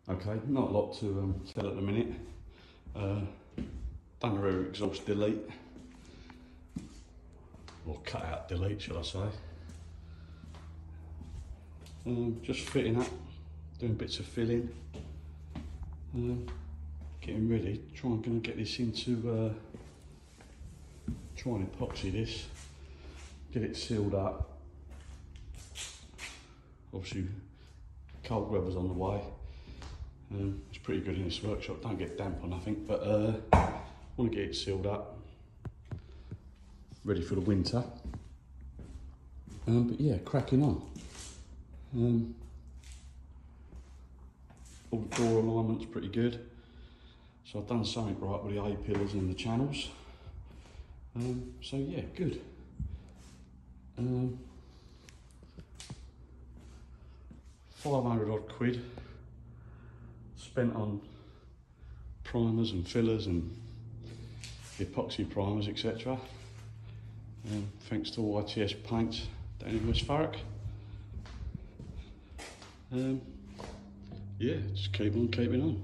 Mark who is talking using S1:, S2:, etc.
S1: Okay, not a lot to tell at the minute. Done the rear exhaust delete, or cut out delete, shall I say. Just fitting up, doing bits of filling, getting ready. Going to get this into, try and epoxy this, get it sealed up. Obviously, cold weather's on the way. It's pretty good in this workshop, don't get damp or nothing, but want to get it sealed up, ready for the winter. But yeah, cracking on. All the door alignment's pretty good, so I've done something right with the A-pillars and the channels. So yeah, good. 500 odd quid spent on primers and fillers and epoxy primers, etc. Thanks to YTS Paints down in West Thurrock. Yeah, just keep on keeping on.